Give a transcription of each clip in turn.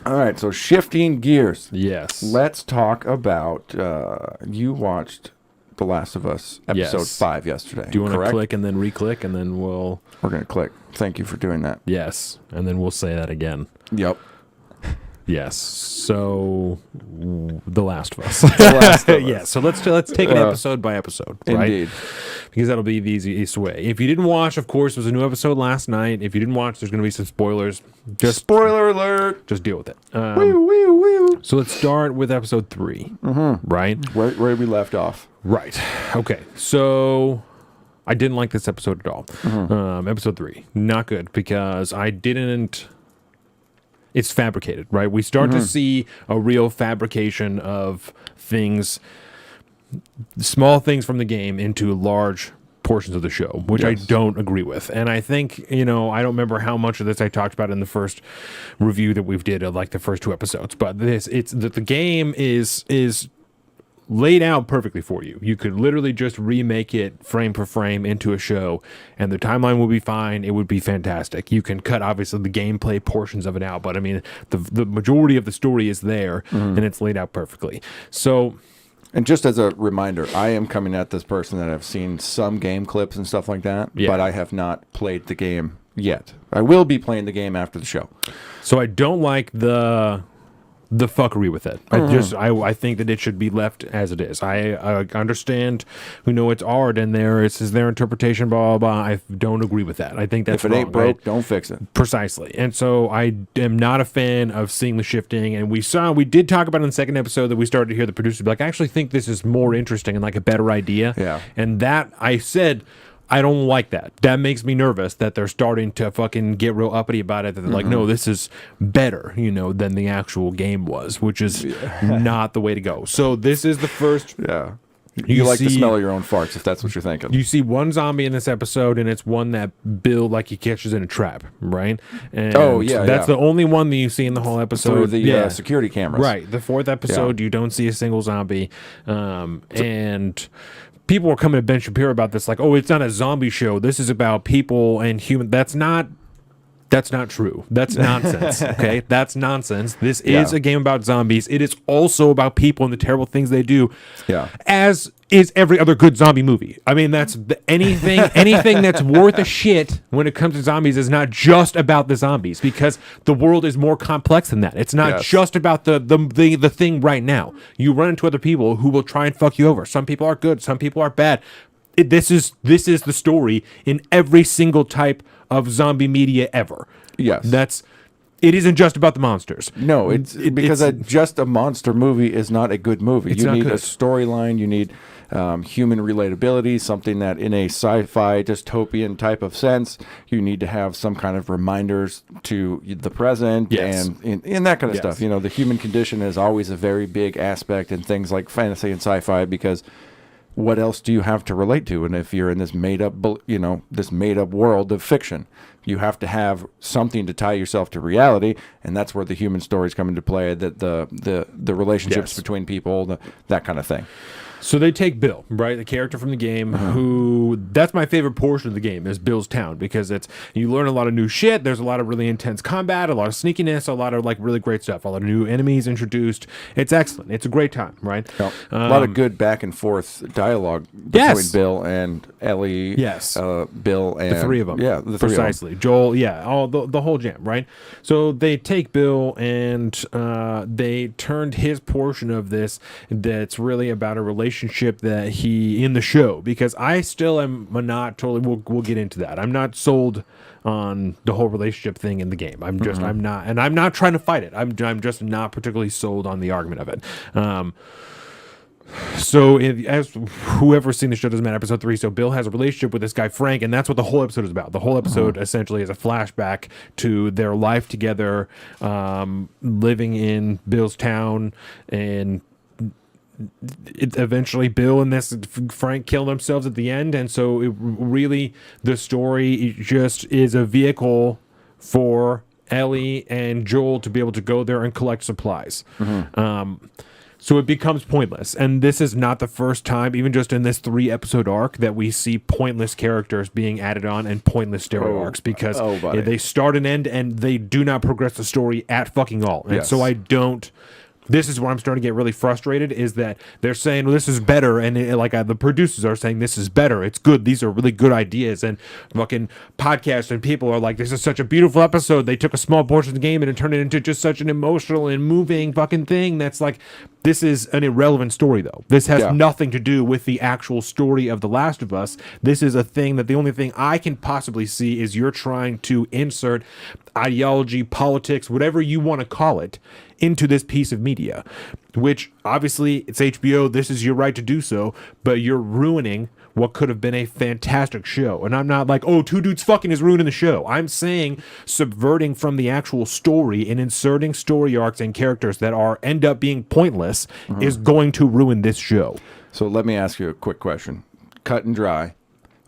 All right, so shifting gears. Yes. Let's talk about, you watched The Last of Us episode 5 yesterday. Do you want to correct? click and then re-click and then we'll... We're going to click. Thank you for doing that. Yes. And then we'll say that again. Yep. Yes. So, The Last of Us. The Last of Us. Yeah. So let's take it episode by episode, right? Indeed. Because that'll be the easiest way. If you didn't watch, of course, there's a new episode last night. If you didn't watch, there's going to be some spoilers. Just Spoiler alert. Just deal with it. Wee, wee, wee. So let's start with episode 3, right? Where we left off. Right. Okay. So I didn't like this episode at all. Episode 3, not good because I didn't. It's fabricated, right? We start to see a real fabrication of things, small things from the game into large portions of the show, which I don't agree with. And I think, I don't remember how much of this I talked about in the first review that we've did of like the first 2 episodes, but the game is laid out perfectly for you. You could literally just remake it frame for frame into a show and the timeline will be fine. It would be fantastic. You can cut obviously the gameplay portions of it out, but I mean the majority of the story is there and it's laid out perfectly. So, and just as a reminder, I am coming at this person that I've seen some game clips and stuff like that, but I have not played the game yet. I will be playing the game after the show. So I don't like the fuckery with it. I think that it should be left as it is. I understand, it's art and this is their interpretation, blah, blah, blah. I don't agree with that. I think that's if it wrong. ain't broke, don't fix it. Precisely. And so I am not a fan of seeing the shifting. And we did talk about in the second episode that we started to hear the producers be like, I actually think this is more interesting and like a better idea. Yeah. And that I said, I don't like that. That makes me nervous that they're starting to fucking get real uppity about it. That they're like, no, this is better, than the actual game was, which is not the way to go. So this is the first. Yeah. You like the smell of your own farts, if that's what you're thinking. You see one zombie in this episode, and it's one that Bill, he catches in a trap, right? And that's the only one that you see in the whole episode. Through the security cameras. Right. The 4th episode, you don't see a single zombie. And people were coming to Ben Shapiro about this, like, oh, it's not a zombie show. This is about people and human. That's not true. That's nonsense. Okay, that's nonsense. This is a game about zombies. It is also about people and the terrible things they do. Yeah. As is every other good zombie movie. I mean, that's anything that's worth a shit when it comes to zombies is not just about the zombies, because the world is more complex than that. It's not just about the thing right now. You run into other people who will try and fuck you over. Some people are good. Some people are bad. This is the story in every single type of zombie media ever. Yes. It isn't just about the monsters. No, because just a monster movie is not a good movie. You need a storyline. You need human relatability, something that in a sci-fi dystopian type of sense, you need to have some kind of reminders to the present and that kind of stuff. The human condition is always a very big aspect in things like fantasy and sci-fi, because what else do you have to relate to? And if you're in this made up world of fiction, you have to have something to tie yourself to reality, and that's where the human stories come into play. That the relationships between people, that kind of thing. So they take Bill, right, the character from the game, who, that's my favorite portion of the game, is Bill's town, because you learn a lot of new shit. There's a lot of really intense combat, a lot of sneakiness, a lot of really great stuff, a lot of new enemies introduced. It's excellent. It's a great time, right? Yep. A lot of good back and forth dialogue between Bill and Ellie. Yes. Bill and the 3 of them. Yeah, the 3 precisely. of them. Joel, all the whole jam, right? So they take Bill and they turned his portion of this that's really about a relationship that he in the show, because I still am not totally, we'll get into that. I'm not sold on the whole relationship thing in the game. I'm not trying to fight it. I'm just not particularly sold on the argument of it. So as whoever's seen the show doesn't matter, episode 3, so Bill has a relationship with this guy Frank, and that's what the whole episode is about. The whole episode essentially is a flashback to their life together, living in Bill's town, and eventually Bill and this Frank kill themselves at the end. And so really the story just is a vehicle for Ellie and Joel to be able to go there and collect supplies. So it becomes pointless. And this is not the first time, even just in this 3-episode arc, that we see pointless characters being added on and pointless story arcs because they start and end and they do not progress the story at fucking all. And so I don't... This is where I'm starting to get really frustrated, is that they're saying, well, this is better, and the producers are saying, this is better, it's good, these are really good ideas, and fucking podcasts and people are like, this is such a beautiful episode, they took a small portion of the game and turned it into just such an emotional and moving fucking thing that's like, this is an irrelevant story, though. This has nothing to do with the actual story of The Last of Us. This is a thing that the only thing I can possibly see is you're trying to insert ideology, politics, whatever you want to call it, into this piece of media, which obviously it's HBO. This is your right to do so, but you're ruining what could have been a fantastic show. And I'm not like, oh, two dudes fucking is ruining the show. I'm saying subverting from the actual story and inserting story arcs and characters that end up being pointless is going to ruin this show. So let me ask you a quick question. Cut and dry.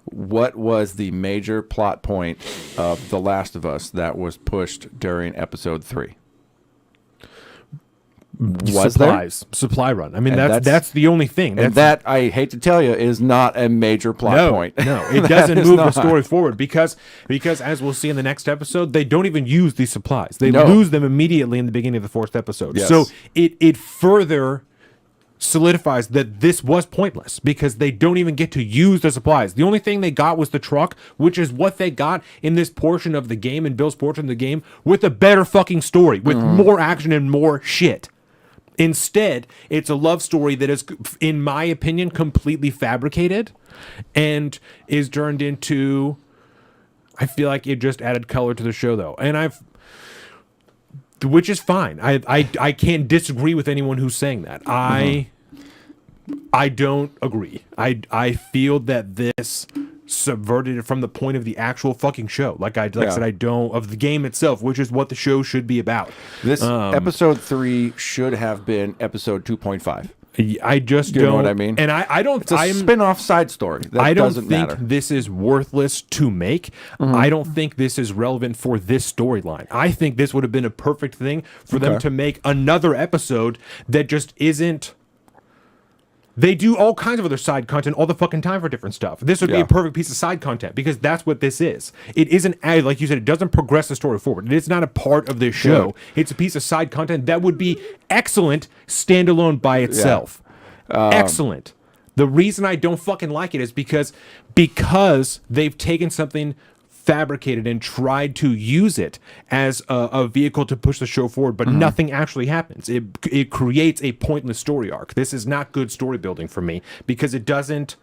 What was the major plot point of The Last of Us that was pushed during episode 3? Supply run. I mean, that's the only thing. And that, I hate to tell you, is not a major plot point. No, it doesn't move the story forward because as we'll see in the next episode, they don't even use these supplies. They lose them immediately in the beginning of the 4th episode. Yes. So it further solidifies that this was pointless because they don't even get to use the supplies. The only thing they got was the truck, which is what they got in this portion of the game, in Bill's portion of the game, with a better fucking story, with more action and more shit. Instead, it's a love story that is, in my opinion, completely fabricated and is turned into... I feel like it just added color to the show, though. And which is fine. I can't disagree with anyone who's saying that. I don't agree. I feel that this subverted it from the point of the actual fucking show. Like I said, I don't, of the game itself, which is what the show should be about. This episode 3 should have been episode 2.5. I just don't know what I mean. And I don't. It's a spin-off side story. I don't think this is worthless to make. I don't think this is relevant for this storyline. I think this would have been a perfect thing for them to make another episode that just isn't. They do all kinds of other side content all the fucking time for different stuff. This would be a perfect piece of side content because that's what this is. It isn't, like you said, it doesn't progress the story forward. It's not a part of this show. It's a piece of side content that would be excellent standalone by itself. Excellent. The reason I don't fucking like it is because they've taken something fabricated and tried to use it as a vehicle to push the show forward, but nothing actually happens. It creates a pointless story arc. This is not good story building for me because it doesn't.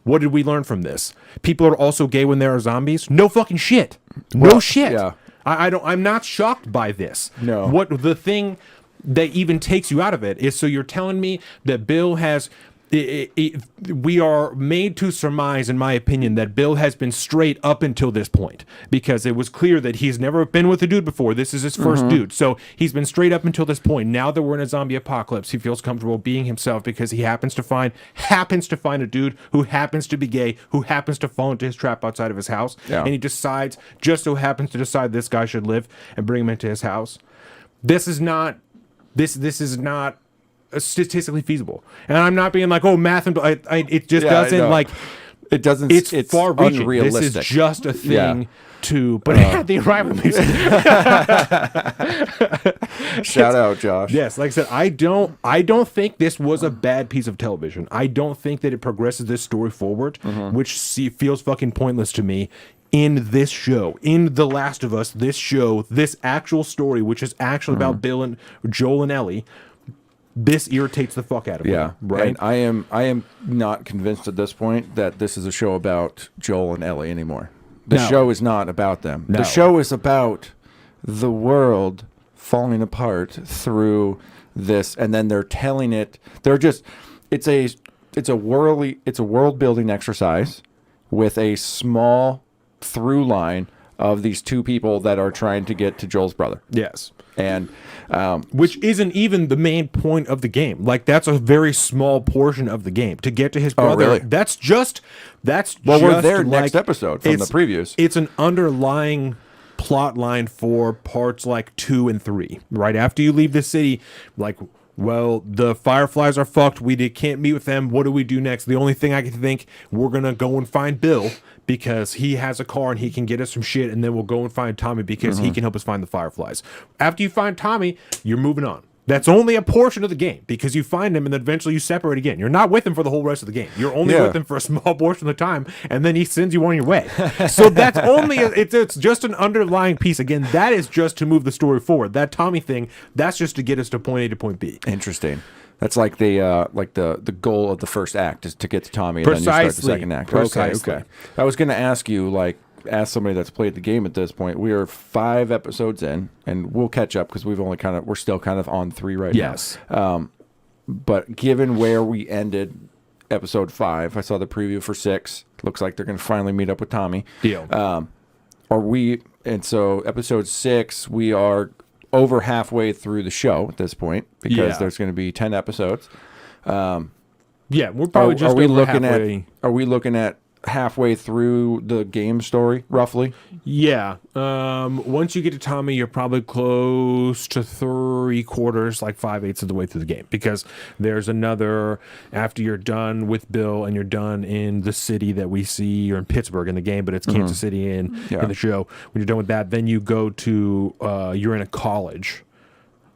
What did we learn from this? People are also gay when there are zombies? No fucking shit. No shit. Yeah. I'm not shocked by this. No. What the thing that even takes you out of it is, so you're telling me that Bill has... we are made to surmise, in my opinion, that Bill has been straight up until this point because it was clear that he's never been with a dude before. This is his first dude. So he's been straight up until this point. Now that we're in a zombie apocalypse, he feels comfortable being himself because he happens to find a dude who happens to be gay, who happens to fall into his trap outside of his house. Yeah. And he decides, just so happens to decide this guy should live and bring him into his house. This is not statistically feasible, and I'm not being like, oh, math and it just doesn't like it doesn't. It's far reaching. Unrealistic. This is just a thing to, but it had the arrival music. Shout out, Josh. Yes, like I said, I don't think this was a bad piece of television. I don't think that it progresses this story forward, which feels fucking pointless to me. In this show, in The Last of Us, this show, this actual story, which is actually about Bill and Joel and Ellie. This irritates the fuck out of me. Yeah, right. And I am not convinced at this point that this is a show about Joel and Ellie anymore. The show is not about them. No. The show is about the world falling apart through this, and then they're telling it. They're just it's a world building exercise with a small through line of these two people that are trying to get to Joel's brother. Yes. And which isn't even the main point of the game. Like, that's a very small portion of the game to get to his brother. Oh, really? That's we're there next episode from the previews. It's an underlying plot line for parts like 2 and 3. Right after you leave the city, like well, the Fireflies are fucked. We can't meet with them. What do we do next? The only thing I can think, we're going to go and find Bill because he has a car and he can get us some shit, and then we'll go and find Tommy because he can help us find the Fireflies. After you find Tommy, you're moving on. That's only a portion of the game because you find him and then eventually you separate again. You're not with him for the whole rest of the game. You're only with him for a small portion of the time, and then he sends you on your way. So that's only it's just an underlying piece. Again, that is just to move the story forward. That Tommy thing, that's just to get us to point A to point B. Interesting. That's like the goal of the first act is to get to Tommy, and then you start the second act. Precisely. Okay. I was going to ask you, ask somebody that's played the game at this point. We are 5 episodes in, and we'll catch up because we're still kind of on 3 right now. But given where we ended episode 5, I saw the preview for 6. Looks like they're going to finally meet up with Tommy. Deal. And so episode 6, we are over halfway through the show at this point because there's going to be 10 episodes. We're probably just over halfway. Are we looking at halfway through the game story, roughly? Yeah. Once you get to Tommy, you're probably close to 3/4, like 5/8 of the way through the game, because there's another, after you're done with Bill and you're done in the city that we see, you're in Pittsburgh in the game, but it's Kansas City in the show. When you're done with that, then you go to, you're in a college.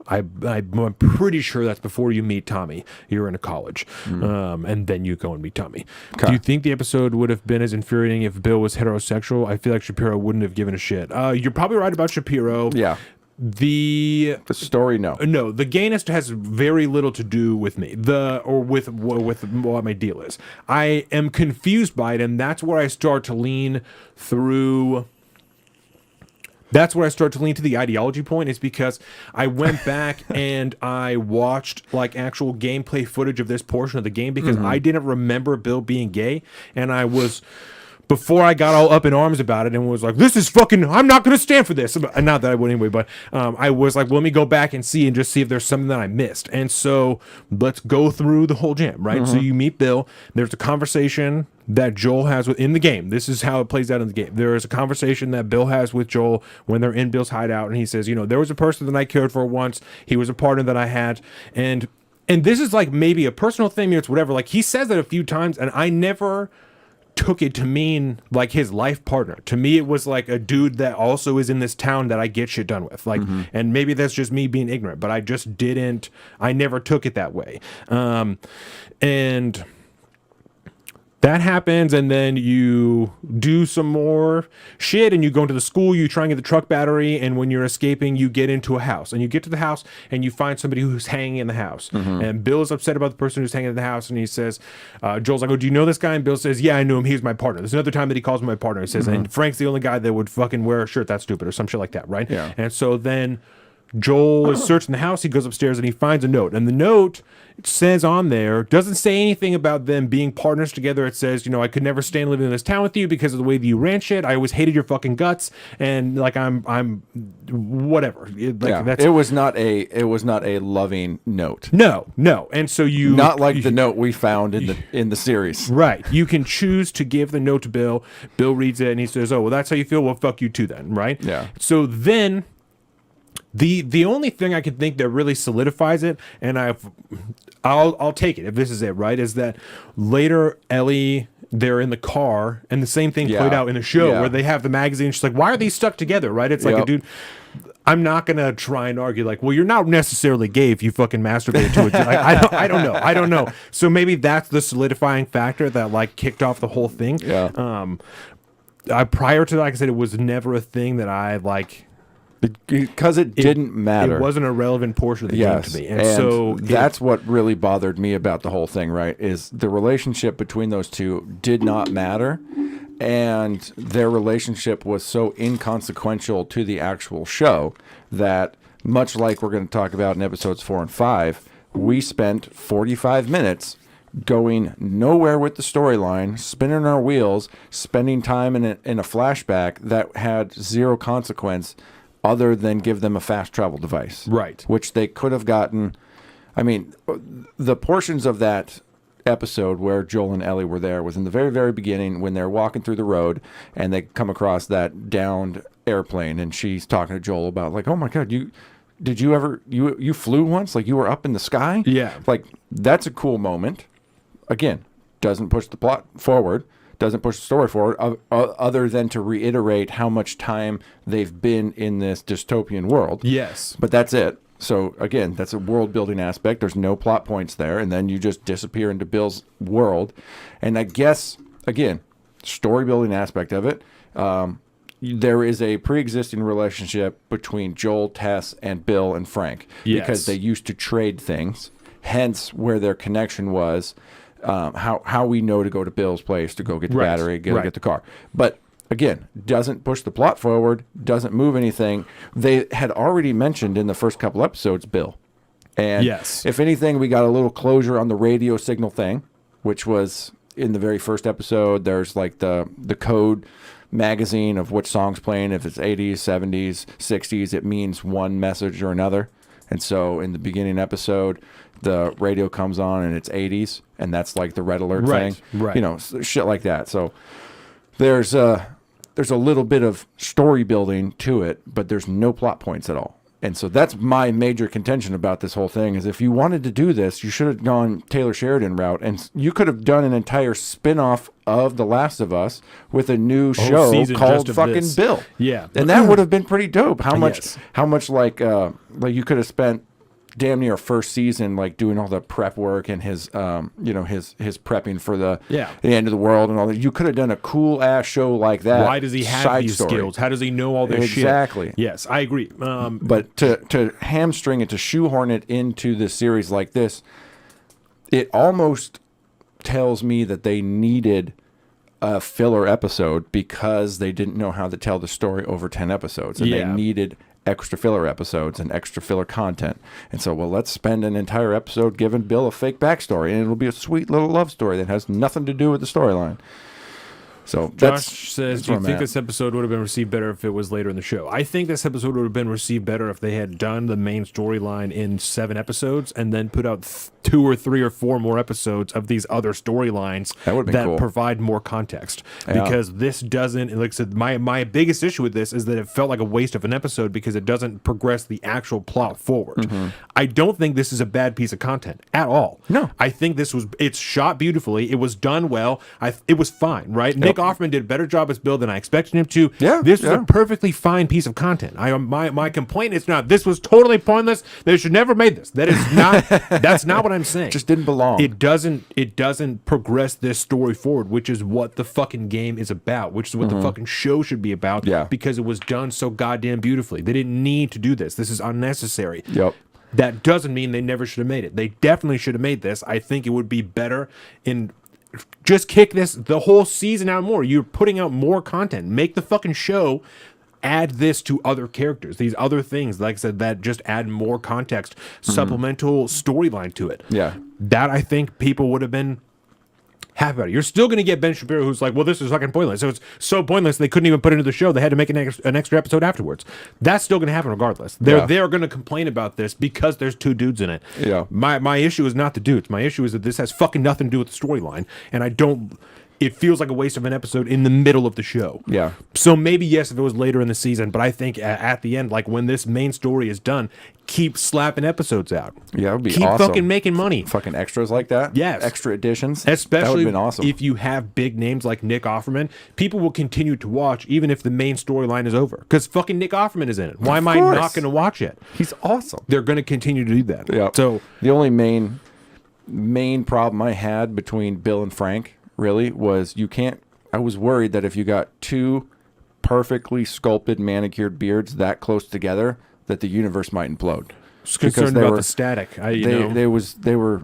I'm pretty sure that's before you meet Tommy. You're in a college, and then you go and meet Tommy. Okay. Do you think the episode would have been as infuriating if Bill was heterosexual? I feel like Shapiro wouldn't have given a shit. You're probably right about Shapiro. Yeah. The story, no. The gayness has very little to do with me, with what my deal is. I am confused by it, and that's where I start to lean through. That's where I start to lean to the ideology point, is because I went back and I watched actual gameplay footage of this portion of the game because I didn't remember Bill being gay, and I was, before I got all up in arms about it and was like, this is fucking, I'm not going to stand for this. Not that I would anyway, but I was like, well, let me go back and see and just see if there's something that I missed. And so let's go through the whole jam, right? So you meet Bill. There's a conversation that Joel has in the game. This is how it plays out in the game. There is a conversation that Bill has with Joel when they're in Bill's hideout, and he says, there was a person that I cared for once. He was a partner that I had, and this is maybe a personal thing, maybe it's whatever. He says that a few times, and I never took it to mean his life partner. To me, it was a dude that also is in this town that I get shit done with. And maybe that's just me being ignorant, but I never took it that way. And that happens, and then you do some more shit, and you go into the school, you try and get the truck battery, and when you're escaping, you get into a house. And you get to the house, and you find somebody who's hanging in the house. And Bill is upset about the person who's hanging in the house, and he says, Joel's like, oh, do you know this guy? And Bill says, yeah, I knew him. He's my partner. There's another time that he calls me my partner. He says, and Frank's the only guy that would fucking wear a shirt that's stupid, or some shit like that, right? Yeah. And so then Joel is searching the house. He goes upstairs and he finds a note. And the note says on there, doesn't say anything about them being partners together. It says, I could never stand living in this town with you because of the way that you ran shit. I always hated your fucking guts. And I'm whatever. It was not a loving note. No. And so not like the note we found in the series. Right. You can choose to give the note to Bill. Bill reads it and he says, oh, well, that's how you feel. Well, fuck you too then. Right. Yeah. So then, The only thing I can think that really solidifies it, and I'll take it if this is it, right, is that later Ellie, they're in the car, and the same thing played out in the show where they have the magazine. She's like, why are these stuck together, right? It's like a dude. I'm not gonna try and argue well, you're not necessarily gay if you fucking masturbate to it. I don't know. So maybe that's the solidifying factor that kicked off the whole thing. Yeah. Prior to that, like I said, it was never a thing that I because it didn't matter. It wasn't a relevant portion of the game to me. And so that's what really bothered me about the whole thing, right? Is the relationship between those two did not matter. And their relationship was so inconsequential to the actual show that, much like we're going to talk about in episodes 4 and 5, we spent 45 minutes going nowhere with the storyline, spinning our wheels, spending time in a flashback that had zero consequence other than give them a fast travel device. Right. Which they could have gotten. I mean, the portions of that episode where Joel and Ellie were there was in the very, very beginning when they're walking through the road and they come across that downed airplane, and she's talking to Joel about oh my God, did you ever you flew once? Like you were up in the sky? Yeah. Like that's a cool moment. Again, doesn't push the plot forward, doesn't push the story forward, other than to reiterate how much time they've been in this dystopian world. Yes. But that's it. So again, that's a world building aspect. There's no plot points there, and then you just disappear into Bill's world. And I guess again, story building aspect of it. There is a pre-existing relationship between Joel, Tess, and Bill and Frank because they used to trade things. Hence, where their connection was, how we know to go to Bill's place to go get the battery, get the car. But again, doesn't push the plot forward, doesn't move anything. They had already mentioned in the first couple episodes Bill, and if anything, we got a little closure on the radio signal thing, which was in the very first episode. There's like the code magazine of which song's playing. If it's 80s, 70s, 60s, it means one message or another. And so in the beginning episode, the radio comes on and it's 80s, and that's like the red alert thing. Right. You know, shit like that. So there's a little bit of story building to it, but there's no plot points at all. And so that's my major contention about this whole thing is if you wanted to do this, you should have gone Taylor Sheridan route, and you could have done an entire spin-off of The Last of Us with a new show called fucking Bill. Yeah. And that would have been pretty dope. How much like you could have spent damn near first season like doing all the prep work and his his prepping for the end of the world and all that. You could have done a cool ass show like that. Why does he have these skills? How does he know all this shit? Exactly. Yes, I agree. But to hamstring it, to shoehorn it into this series like this, it almost tells me that they needed a filler episode because they didn't know how to tell the story over 10 episodes, and they needed extra filler episodes and extra filler content. And so, well, let's spend an entire episode giving Bill a fake backstory, and it'll be a sweet little love story that has nothing to do with the storyline. So Josh says, do you think this episode would have been received better if it was later in the show? I think this episode would have been received better if they had done the main storyline in 7 episodes and then put out 2 or 3 or 4 more episodes of these other storylines that cool. provide more context. Because this doesn't, like I said, my biggest issue with this is that it felt like a waste of an episode because it doesn't progress the actual plot forward. Mm-hmm. I don't think this is a bad piece of content at all. No. I think it's shot beautifully. It was done well. It was fine, right? Nick Offerman did a better job as Bill than I expected him to. This is a perfectly fine piece of content. My complaint is not this was totally pointless. They should never made this. That is not that's not what I'm saying. Just didn't belong. It doesn't progress this story forward, which is what the fucking game is about, which is what the fucking show should be about. Yeah. Because it was done so goddamn beautifully. They didn't need to do this. This is unnecessary. Yep. That doesn't mean they never should have made it. They definitely should have made this. I think it would be better in just kick this the whole season out more. You're putting out more content. Make the fucking show. Add this to other characters, these other things, like I said, that just add more context, supplemental storyline to it. Yeah. That I think people would have been happy about it. You're still going to get Ben Shapiro who's like, well, this is fucking pointless. So it's so pointless they couldn't even put it into the show. They had to make an extra episode afterwards. That's still going to happen regardless. They're going to complain about this because there's 2 dudes in it. Yeah. My issue is not the dudes. My issue is that this has fucking nothing to do with the storyline, and it feels like a waste of an episode in the middle of the show. Yeah. So maybe, yes, if it was later in the season, but I think at the end, like when this main story is done, keep slapping episodes out. Yeah, it would be keep awesome. Fucking making money. Fucking extras like that. Yes. Extra editions. Especially that would have been awesome. If you have big names like Nick Offerman, people will continue to watch even if the main storyline is over. Because fucking Nick Offerman is in it. Why am I not going to watch it? He's awesome. They're going to continue to do that. Yeah. So the only main problem I had between Bill and Frank really was I was worried that if you got 2 perfectly sculpted manicured beards that close together that the universe might implode. Concerned about the static. They were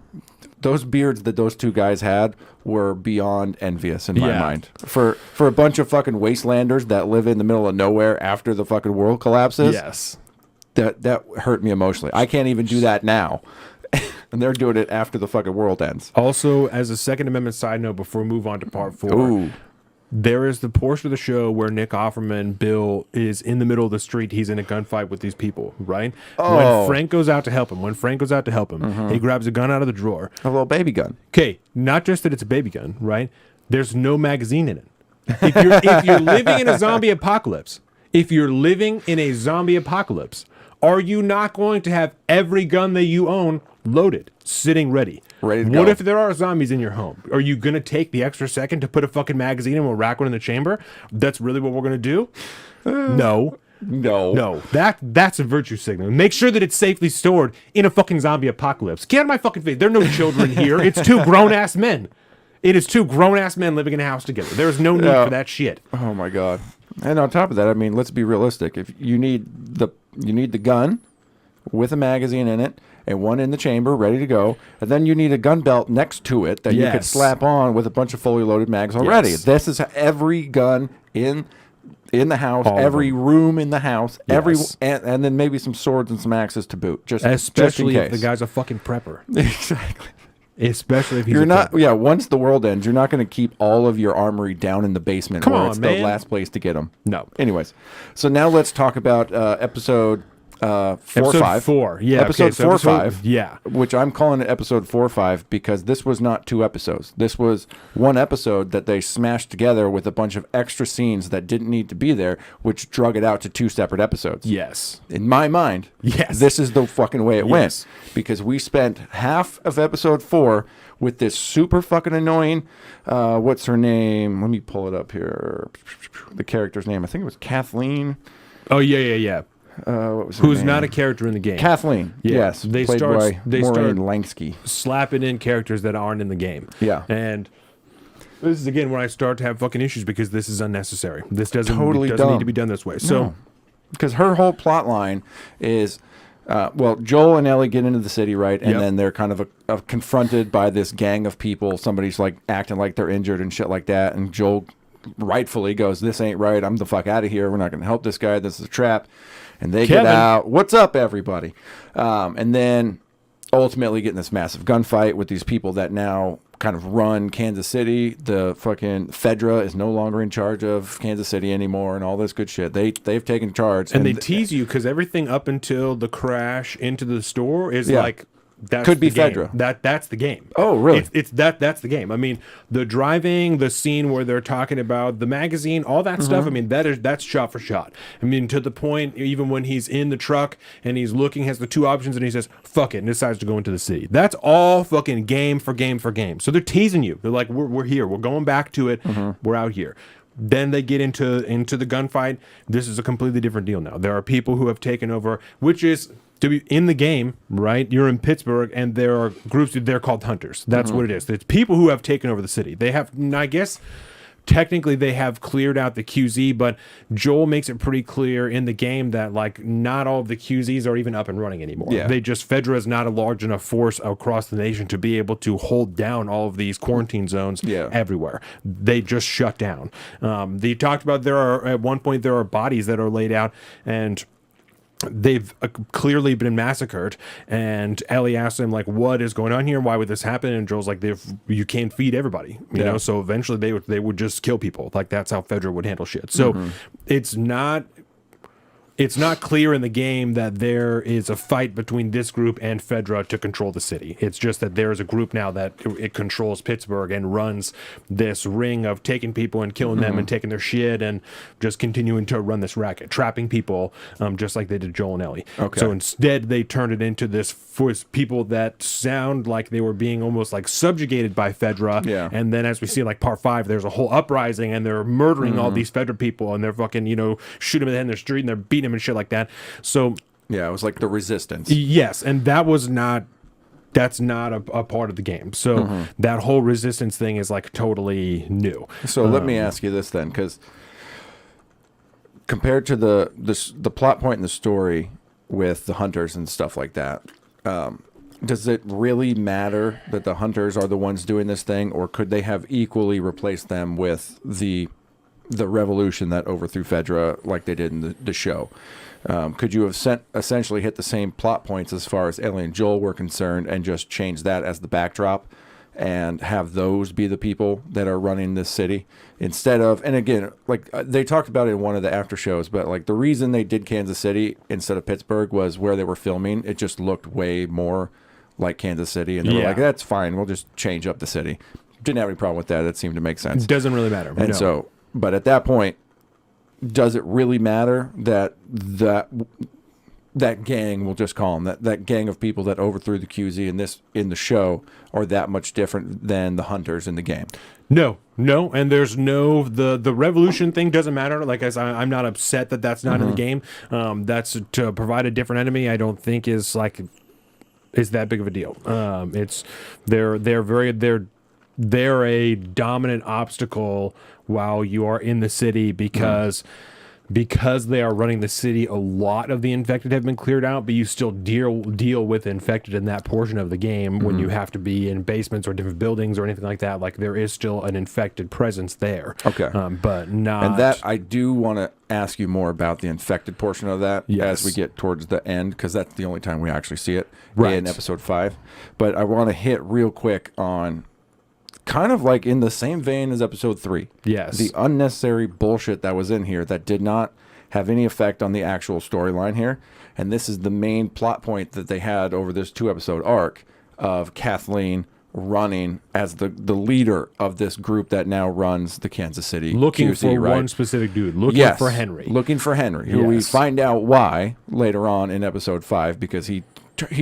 those beards that those 2 guys had were beyond envious in my mind. For a bunch of fucking wastelanders that live in the middle of nowhere after the fucking world collapses. Yes. That hurt me emotionally. I can't even do that now. And they're doing it after the fucking world ends. Also, as a Second Amendment side note, before we move on to part 4, there is the portion of the show where Nick Offerman, Bill, is in the middle of the street. He's in a gunfight with these people, right? When Frank goes out to help him, he grabs a gun out of the drawer. A little baby gun. Okay, not just that it's a baby gun, right? There's no magazine in it. If you're living in a zombie apocalypse, Are you not going to have every gun that you own loaded, sitting ready to what go? if there are zombies in your home? Are you going to take the extra second to put a fucking magazine and we'll rack one in the chamber? That's really what we're going to do? No. That's a virtue signal. Make sure that it's safely stored in a fucking zombie apocalypse. Get out of my fucking face. There are no children here. It's two grown-ass men. It is two grown-ass men living in a house together. There's no need for that shit. Oh, my God. And on top of that, I mean, let's be realistic. If you need the gun with a magazine in it and one in the chamber ready to go, and then you need a gun belt next to it that you could slap on with a bunch of fully loaded mags already. Yes. This is every gun in the house, every room in the house, and then maybe some swords and some axes to boot. Especially just in if the guy's a fucking prepper. Exactly. Especially if he's you're not. Yeah, once the world ends, you're not going to keep all of your armory down in the basement where it's the last place to get them. No. Anyways, so now let's talk about episode 4 or 5. 4. Yeah. Episode 4 or 5. Yeah. Which I'm calling it episode 4 or 5 because this was not 2 episodes. This was one episode that they smashed together with a bunch of extra scenes that didn't need to be there, which drug it out to 2 separate episodes. Yes. In my mind, this is the fucking way it went. Because we spent half of episode 4 with this super fucking annoying, what's her name? Let me pull it up here. The character's name. I think it was Kathleen. Oh, yeah. What was her Who's name? not a character in the game. Kathleen. Yeah. Yes. They played start by Maureen Lansky. Slapping in characters that aren't in the game. Yeah. And this is, again, when I start to have fucking issues because this is unnecessary. This doesn't need to be done this way. So, because her whole plot line is... Joel and Ellie get into the city, right? And then they're kind of confronted by this gang of people. Somebody's like acting like they're injured and shit like that. And Joel rightfully goes, "This ain't right. I'm the fuck out of here. We're not going to help this guy. This is a trap." And they get out. What's up, everybody? And then ultimately get in this massive gunfight with these people that now kind of run Kansas City. The fucking Fedra is no longer in charge of Kansas City anymore and all this good shit. They've taken charge. And they tease you because everything up until the crash into the store is like... That could be Fedra. That's the game. Oh, really? That's the game. I mean, the driving, the scene where they're talking about the magazine, all that stuff. I mean, that's shot for shot. I mean, to the point, even when he's in the truck and he's looking, has the 2 options, and he says, "Fuck it," and decides to go into the city. That's all fucking game for game for game. So they're teasing you. They're like, "We're here. We're going back to it. We're out here." Then they get into the gunfight. This is a completely different deal now. There are people who have taken over, which is to be in the game, right? You're in Pittsburgh, and there are groups. They're called hunters. That's what it is. It's people who have taken over the city. They have, I guess, technically they have cleared out the QZ, but Joel makes it pretty clear in the game that like not all of the QZs are even up and running anymore. Yeah. Fedra is not a large enough force across the nation to be able to hold down all of these quarantine zones everywhere. They just shut down. They talked about at one point there are bodies that are laid out and they've clearly been massacred, and Ellie asks him like, "What is going on here? Why would this happen?" And Joel's like, "You can't feed everybody, you know." So eventually they would just kill people. Like that's how Fedra would handle shit. So it's not clear in the game that there is a fight between this group and Fedra to control the city. It's just that there is a group now that it controls Pittsburgh and runs this ring of taking people and killing them and taking their shit and just continuing to run this racket, trapping people, just like they did Joel and Ellie. Okay. So instead, they turned it into this for people that sound like they were being almost like subjugated by Fedra. Yeah. And then as we see in like part 5, there's a whole uprising and they're murdering all these Fedra people and they're fucking, shoot them in the head in the street and they're beating them and shit like that. So yeah, it was like the resistance. Yes, and that's not a part of the game. So that whole resistance thing is like totally new. So let me ask you this then, because compared to the plot point in the story with the hunters and stuff like that, does it really matter that the hunters are the ones doing this thing, or could they have equally replaced them with the revolution that overthrew Fedra like they did in the show? Could you have essentially hit the same plot points as far as Ellie and Joel were concerned and just change that as the backdrop and have those be the people that are running this city instead of, and again, like they talked about it in one of the after shows, but like the reason they did Kansas City instead of Pittsburgh was where they were filming. It just looked way more like Kansas City, and they were like, that's fine. We'll just change up the city. Didn't have any problem with that. That seemed to make sense. It doesn't really matter. And so, but at that point, does it really matter that that gang, we'll just call them that gang of people that overthrew the QZ in the show are that much different than the hunters in the game. No, and there's no the revolution thing doesn't matter. Like I'm not upset that that's not in the game. That's to provide a different enemy. I don't think is that big of a deal. It's they're a dominant obstacle while you are in the city because they are running the city. A lot of the infected have been cleared out, but you still deal with infected in that portion of the game when you have to be in basements or different buildings or anything like that. Like there is still an infected presence there. Okay, but not. And that I do want to ask you more about the infected portion of that yes. as we get towards the end, because that's the only time we actually see it right. in episode 5. But I want to hit real quick on, kind of like in the same vein as episode 3. Yes. The unnecessary bullshit that was in here that did not have any effect on the actual storyline here. And this is the main plot point that they had over this 2-episode arc of Kathleen running as the leader of this group that now runs the Kansas City looking QC, for right? one specific dude. Looking for Henry. Looking for Henry, who we find out why later on in episode 5, because he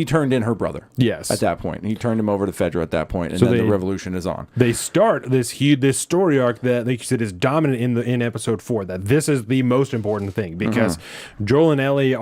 turned in her brother. Yes. At that point. He turned him over to Fedra at that point, and then the revolution is on. They start this story arc that, like you said, is dominant in episode 4, that this is the most important thing, because Joel and Ellie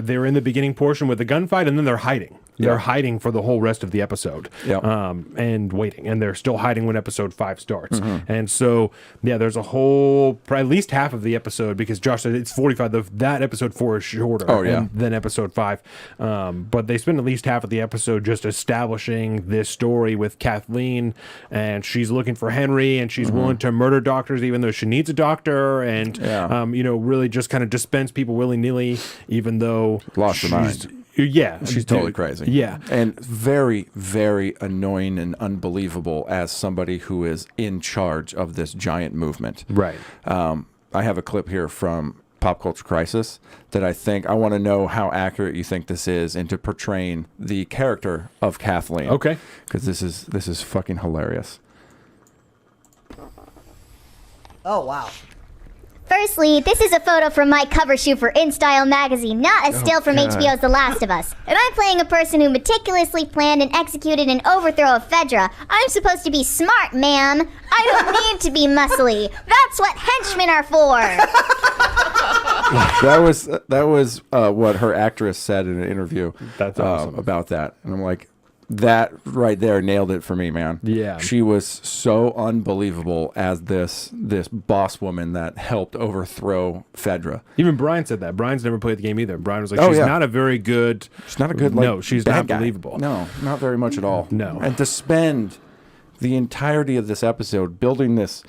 they're in the beginning portion with the gunfight, and then they're hiding. They're hiding for the whole rest of the episode and waiting. And they're still hiding when episode 5 starts. And so, there's a whole, at least half of the episode, because Josh said it's 45. That episode 4 is shorter than episode 5. But they spend at least half of the episode just establishing this story with Kathleen. And she's looking for Henry, and she's willing to murder doctors even though she needs a doctor. And, really just kind of dispense people willy-nilly, even though lost her mind. Yeah. She's totally crazy. Yeah. And very, very annoying and unbelievable as somebody who is in charge of this giant movement. Right. I have a clip here from Pop Culture Crisis that I want to know how accurate you think this is into portraying the character of Kathleen. Okay. Because this is fucking hilarious. Oh, wow. Firstly, this is a photo from my cover shoot for InStyle magazine, not a still from HBO's The Last of Us. And I'm playing a person who meticulously planned and executed an overthrow of Fedra. I'm supposed to be smart, ma'am. I don't need to be muscly. That's what henchmen are for. That was what her actress said in an interview. That's awesome. About that. And I'm like, that right there nailed it for me, man. Yeah. She was so unbelievable as this boss woman that helped overthrow Fedra. Even Brian said that. Brian's never played the game either. Brian was like, she's not a very good... She's not a good, no, she's not believable. No, not very much at all. No. And to spend the entirety of this episode building this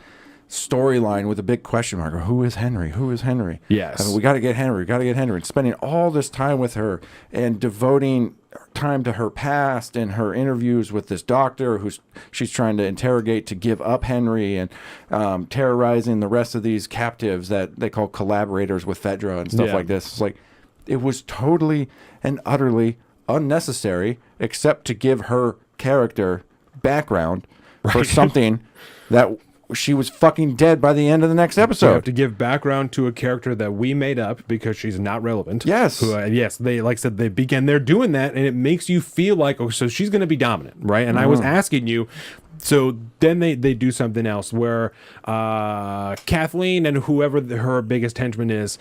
storyline with a big question mark. Who is Henry? Who is Henry? Yes. I mean, we got to get Henry. We got to get Henry. And spending all this time with her and devoting time to her past and her interviews with this doctor who she's trying to interrogate to give up Henry, and terrorizing the rest of these captives that they call collaborators with Fedra and stuff like this. It's like, it was totally and utterly unnecessary, except to give her character background for something that she was fucking dead by the end of the next episode. You have to give background to a character that we made up because she's not relevant. Yes. Who, yes, they, like I said, they began. They're doing that, and it makes you feel like, oh, so she's going to be dominant, right? And I was asking you, so then they do something else where Kathleen and whoever her biggest henchman is,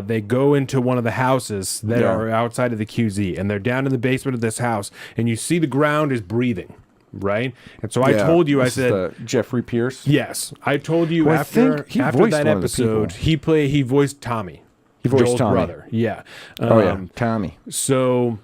they go into one of the houses that are outside of the QZ, and they're down in the basement of this house, and you see the ground is breathing. Right, and so I told you, I said Jeffrey Pierce. Yes, I told you after that episode, he voiced Tommy. He voiced Joel's Tommy. brother. Yeah. Tommy. So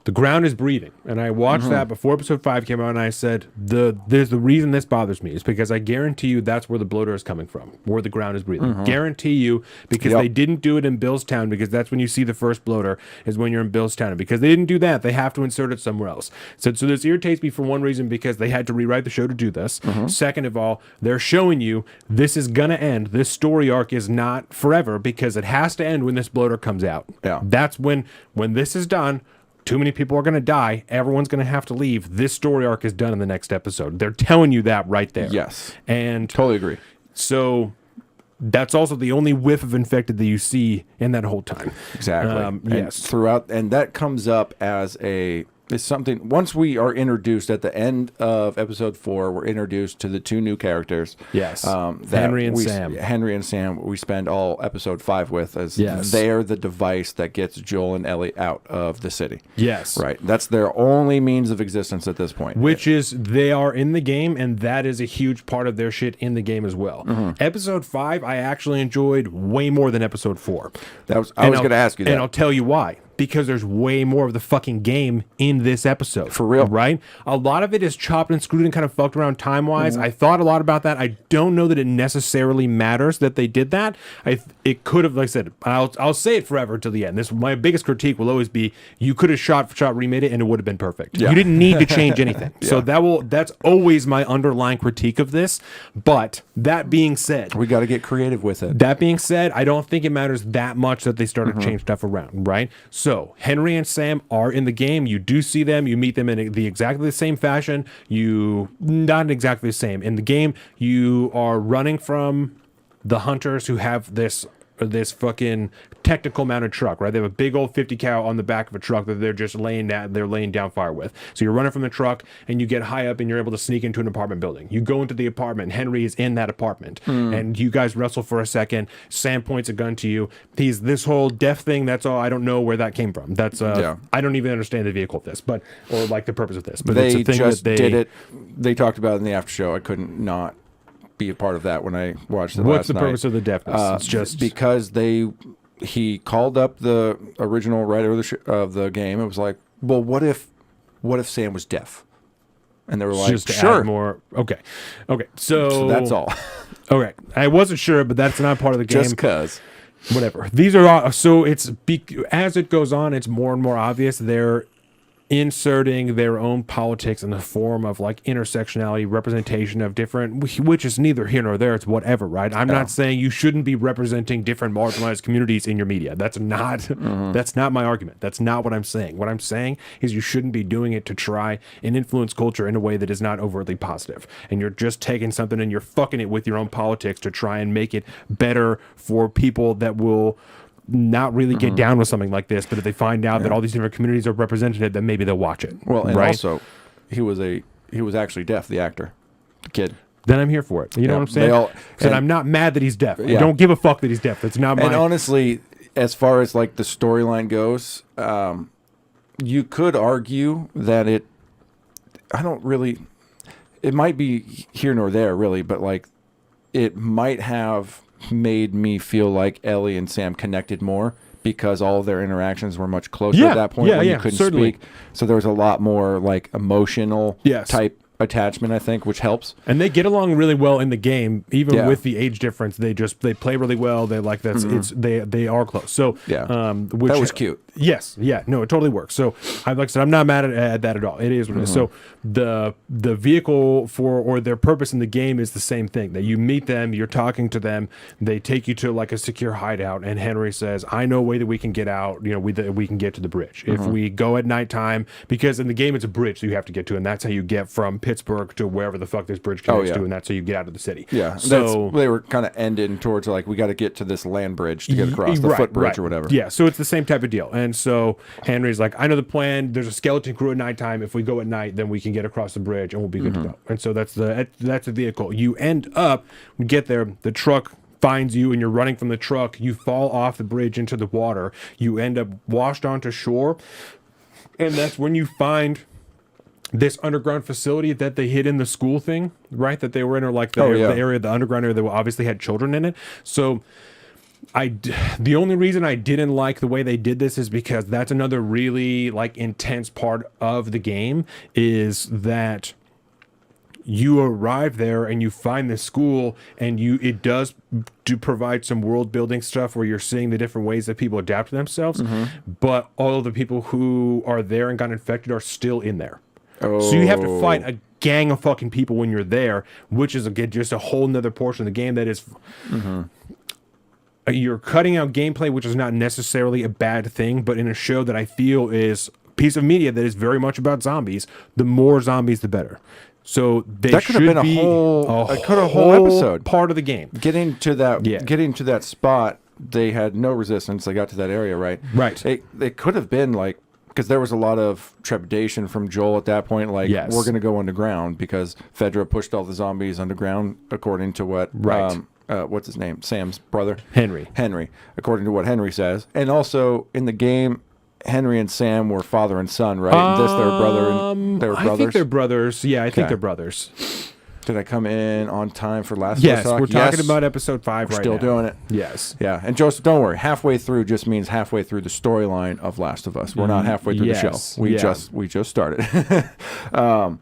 the ground is breathing, and I watched that before episode 5 came out, and I said there's the reason this bothers me is because I guarantee you that's where the bloater is coming from, where the ground is breathing. Guarantee you, because they didn't do it in Billstown, because that's when you see the first bloater is when you're in Billstown, and because they didn't do that, they have to insert it somewhere else. So this irritates me for one reason, because they had to rewrite the show to do this. Second of all, they're showing you this is gonna end. This story arc is not forever, because it has to end when this bloater comes out. Yeah, that's when this is done. Too many people are going to die. Everyone's going to have to leave. This story arc is done in the next episode. They're telling you that right there. Yes. And totally agree. So that's also the only whiff of infected that you see in that whole time. Exactly. Yes. And that comes up as it's something, once we are introduced at the end of episode 4, we're introduced to the 2 new characters. Yes. Henry and Sam, we spend all episode 5 with, as they're the device that gets Joel and Ellie out of the city. Yes. Right. That's their only means of existence at this point. Which is, they are in the game, and that is a huge part of their shit in the game as well. Episode 5, I actually enjoyed way more than episode 4. I was going to ask you that. And I'll tell you why. Because there's way more of the fucking game in this episode. For real. Right? A lot of it is chopped and screwed and kind of fucked around time-wise. I thought a lot about that. I don't know that it necessarily matters that they did that. It could have, like I said, I'll say it forever till the end. My biggest critique will always be, you could have shot remade it and it would have been perfect. Yeah. You didn't need to change anything. So that's always my underlying critique of this. But that being said, we got to get creative with it. That being said, I don't think it matters that much that they started to change stuff around, right? So Henry and Sam are in the game. You do see them. You meet them in exactly the same fashion. Not exactly the same. In the game, you are running from the hunters who have this fucking technical mounted truck, right? They have a big old 50 cal on the back of a truck that they're just laying down fire with. So you're running from the truck and you get high up and you're able to sneak into an apartment building. You go into the apartment and Henry is in that apartment and you guys wrestle for a second. Sam points a gun to you. He's this whole deaf thing. That's all. I don't know where that came from. That's I don't even understand the vehicle of this, or like the purpose of this. But they it's a thing just that did it. They talked about it in the after show. I couldn't not be a part of that when I watched it last night. What's the purpose of the deafness? It's just because he called up the original writer of the game. It was like, well, what if Sam was deaf? And they were like, just to sure, add more. Okay. So that's all. Okay, I wasn't sure, but that's not part of the game. Just because. Whatever. These are all, so as it goes on, it's more and more obvious they're inserting their own politics in the form of like intersectionality, representation of different, which is neither here nor there. It's whatever, right? I'm not saying you shouldn't be representing different marginalized communities in your media. That's not my argument. That's not what I'm saying. What I'm saying is you shouldn't be doing it to try and influence culture in a way that is not overtly positive. And you're just taking something and you're fucking it with your own politics to try and make it better for people that will not really get down with something like this, but if they find out that all these different communities are represented, then maybe they'll watch it. Well, and also, he was actually deaf, the actor, the kid. Then I'm here for it. You know what I'm saying? And I'm not mad that he's deaf. I don't give a fuck that he's deaf. That's not my... And honestly, as far as like the storyline goes, you could argue that it might be here nor there really, but like it might have made me feel like Ellie and Sam connected more because all of their interactions were much closer at that point when you couldn't speak. So there was a lot more like emotional type attachment, I think, which helps. And they get along really well in the game, even with the age difference. They play really well. They like that's they are close. So that was cute. Yes, no, it totally works. So like I said, I'm not mad at that at all. It is what it is. So the vehicle or their purpose in the game is the same thing. That you meet them, you're talking to them, they take you to like a secure hideout, and Henry says, "I know a way that we can get out. You know, we can get to the bridge if we go at nighttime, because in the game it's a bridge that you have to get to, and that's how you get from Pittsburgh to wherever the fuck this bridge connects to, and that's how you get out of the city." Yeah, so they were kind of ending towards like we got to get to this land bridge to get across the footbridge or whatever. Yeah, so it's the same type of deal. And so Henry's like, I know the plan. There's a skeleton crew at nighttime. If we go at night, then we can get across the bridge and we'll be good to go. And so that's the vehicle. You end up, we get there, the truck finds you and you're running from the truck. You fall off the bridge into the water. You end up washed onto shore. And that's when you find this underground facility that they hid in the school thing, right? That they were in, or like the area, the underground area that obviously had children in it. So the only reason I didn't like the way they did this is because that's another really like intense part of the game, is that you arrive there and you find this school, and it does provide some world building stuff where you're seeing the different ways that people adapt to themselves, but all of the people who are there and got infected are still in there. So you have to fight a gang of fucking people when you're there, which is again just a whole nother portion of the game that is you're cutting out gameplay, which is not necessarily a bad thing, but in a show that I feel is a piece of media that is very much about zombies, the more zombies the better. So they That could have been a whole episode. part of the game. Getting to that spot, they had no resistance. They got to that area, right? Right. It could have been like, because there was a lot of trepidation from Joel at that point, like, Yes. we're going to go underground because Fedra pushed all the zombies underground, according to what, Right. What's his name? Sam's brother? Henry, according to what Henry says. And also, in the game, Henry and Sam were father and son, right? And this, their brother, and they were brothers? I think they're brothers. Yeah, I think they're brothers. Did I come in on time for last Yes, talk? we're talking about episode 5 We're right still now. doing it. Yes. Yeah, and Joseph, don't worry. Halfway through just means halfway through the storyline of Last of Us. We're not halfway through the show. We just started. And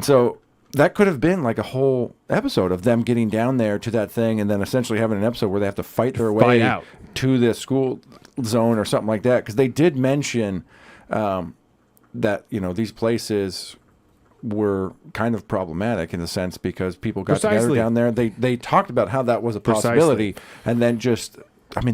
so that could have been like a whole episode of them getting down there to that thing, and then essentially having an episode where they have to fight their way out to the school zone or something like that. Because they did mention that these places were kind of problematic in a sense because people got together down there. They talked about how that was a possibility, and then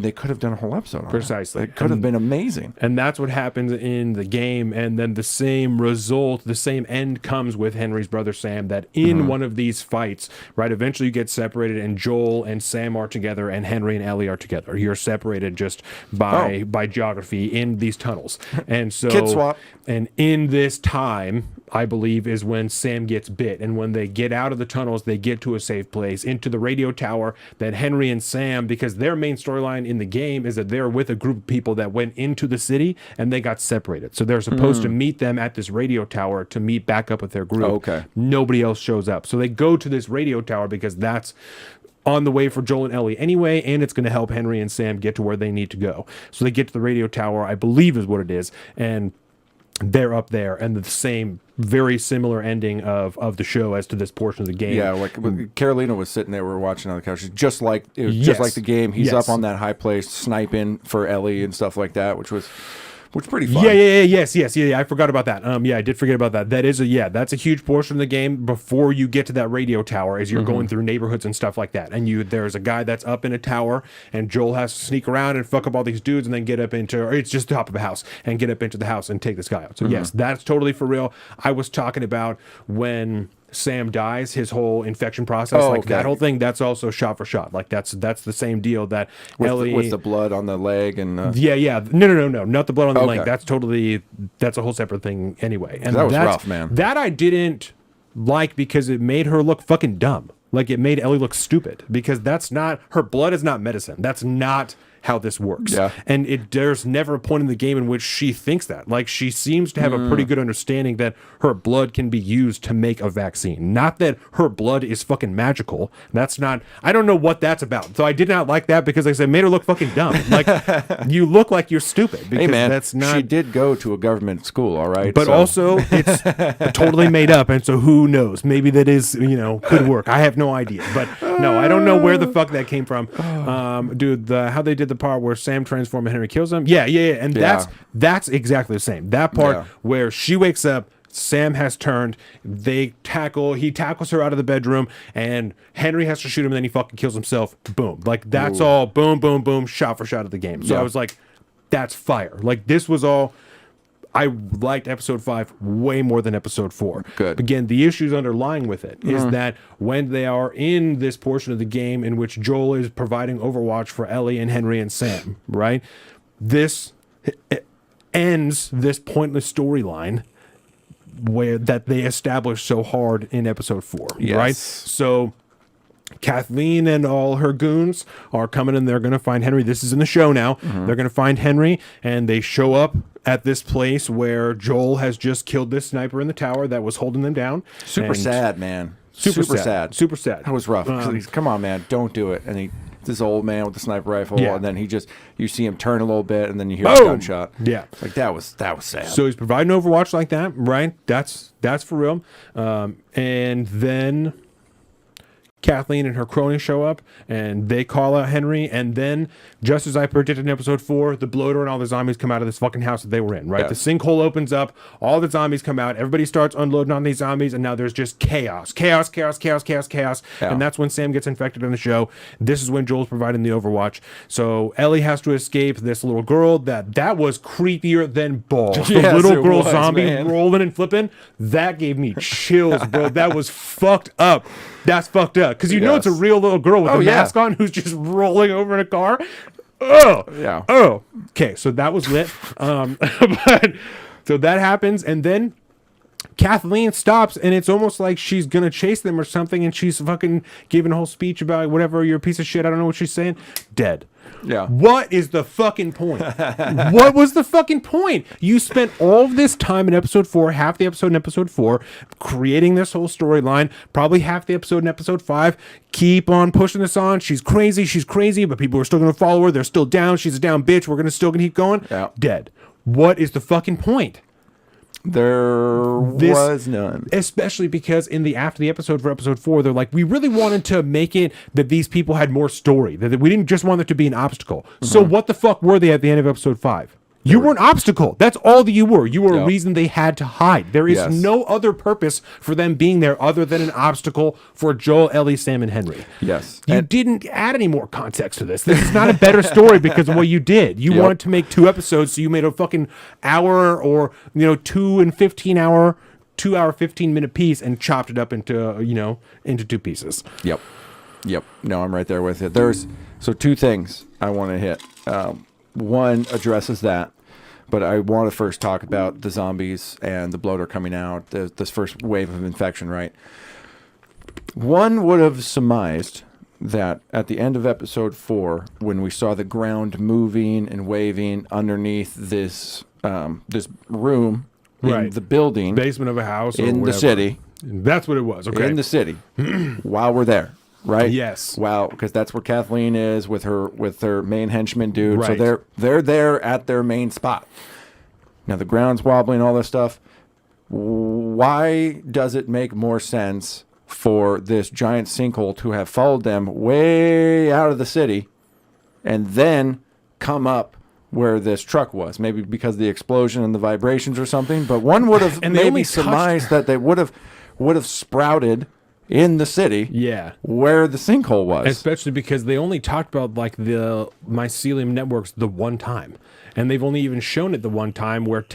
they could have done a whole episode on Precisely. It could have been amazing. And that's what happens in the game. And then the same result, the same end comes with Henry's brother Sam, that in one of these fights, right, eventually you get separated and Joel and Sam are together and Henry and Ellie are together. You're separated just by geography in these tunnels. And so Kid swap. And in this time, I believe, is when Sam gets bit. And when they get out of the tunnels, they get to a safe place, into the radio tower, that Henry and Sam, because their main storyline in the game is that they're with a group of people that went into the city and they got separated. So they're supposed to meet them at this radio tower to meet back up with their group. Okay. Nobody else shows up. So they go to this radio tower because that's on the way for Joel and Ellie anyway, and it's going to help Henry and Sam get to where they need to go. So they get to the radio tower, I believe is what it is, and they're up there, and the same very similar ending of the show as to this portion of the game. Yeah, like Carolina was sitting there, we were watching on the couch, just like just like the game. He's up on that high place sniping for Ellie and stuff like that, which was pretty fun. Yeah. I forgot about that. I did forget about that. That's a huge portion of the game before you get to that radio tower as you're going through neighborhoods and stuff like that. And there's a guy that's up in a tower, and Joel has to sneak around and fuck up all these dudes and then get up into, or it's just the top of a house, and get up into the house and take this guy out. So yes, that's totally for real. I was talking about when Sam dies, his whole infection process, that whole thing, that's also shot for shot. Like that's the same deal that Ellie with the blood on the leg and no, not the blood on the leg. That's a whole separate thing anyway. And that was rough, man. That I didn't like because it made her look fucking dumb. Like it made Ellie look stupid because her blood is not medicine. That's not how this works. Yeah. And there's never a point in the game in which she thinks that. Like she seems to have a pretty good understanding that her blood can be used to make a vaccine. Not that her blood is fucking magical. I don't know what that's about. So I did not like that because like I said, it made her look fucking dumb. Like you look like you're stupid. Because hey man, that's not. She did go to a government school, all right? But also it's totally made up, and so who knows? Maybe that is, could work. I have no idea. But no, I don't know where the fuck that came from. Dude, how they did the part where Sam transforms and Henry kills him. Yeah. And that's exactly the same. That part where she wakes up, Sam has turned, he tackles her out of the bedroom, and Henry has to shoot him, and then he fucking kills himself. Boom. Like that's all boom, boom, boom, shot for shot of the game. So I was like, that's fire. Like this was all. I liked episode 5 way more than episode 4. Good. Again, the issues underlying with it is that when they are in this portion of the game in which Joel is providing Overwatch for Ellie and Henry and Sam, right? This ends this pointless storyline that they established so hard in episode 4, right? So Kathleen and all her goons are coming and they're going to find Henry. This is in the show now. They're going to find Henry, and they show up at this place where Joel has just killed this sniper in the tower that was holding them down. Super sad, man. Super sad. Super sad. That was rough. Come on, man. Don't do it. And this old man with the sniper rifle, and then you see him turn a little bit, and then you hear a gunshot. Yeah. Like that was sad. So he's providing Overwatch like that, right? That's for real. And then Kathleen and her cronies show up, and they call out Henry, and then, just as I predicted in episode 4, the bloater and all the zombies come out of this fucking house that they were in, right? Yes. The sinkhole opens up, all the zombies come out, everybody starts unloading on these zombies, and now there's just chaos. Yeah. And that's when Sam gets infected in the show. This is when Joel's providing the Overwatch. So Ellie has to escape this little girl. That was creepier than balls. The Yes, little it girl was, zombie man. rolling and flipping, that gave me chills, bro. That was fucked up. That's fucked up. Because you know it's a real little girl with a mask on who's just rolling over in a car. Oh. Yeah. Oh. Okay, so that was lit. But so that happens, and then Kathleen stops, and it's almost like she's gonna chase them or something, and she's fucking giving a whole speech about whatever, you're a piece of shit, I don't know what she's saying. Dead. Yeah. What is the fucking point? What was the fucking point? You spent all of this time in episode 4, half the episode in episode 4, creating this whole storyline, probably half the episode in episode 5. Keep on pushing this on. She's crazy, but people are still going to follow her. They're still down. She's a down bitch. We're still going to keep going. Yeah. Dead. What is the fucking point? There was none. Especially because after the episode for episode 4, they're like, we really wanted to make it that these people had more story, that we didn't just want it to be an obstacle. So what the fuck were they at the end of episode 5? You were an obstacle. That's all that you were. You were a reason they had to hide. There is no other purpose for them being there other than an obstacle for Joel, Ellie, Sam, and Henry. Yes. You didn't add any more context to this. This is not a better story because of what you did. You wanted to make 2 episodes, so you made a fucking hour or 2 and 15 hour, 2 hour 15-minute piece and chopped it up into into 2 pieces. Yep. No, I'm right there with it. There's 2 things I want to hit. One addresses that, but I want to first talk about the zombies and the bloater coming out, this first wave of infection, right? One would have surmised that at the end of episode 4, when we saw the ground moving and waving underneath this room in the building, Basement of a house or in whatever. the city. That's what it was. Okay. In the city, while we're there. Right. Yes. Wow, because that's where Kathleen is with her main henchman dude. Right. So they're there at their main spot. Now the ground's wobbling, all this stuff. Why does it make more sense for this giant sinkhole to have followed them way out of the city and then come up where this truck was? Maybe because of the explosion and the vibrations or something. But one would have maybe surmised that they would have sprouted in the city, where the sinkhole was. Especially because they only talked about like the mycelium networks the one time, and they've only even shown it the one time where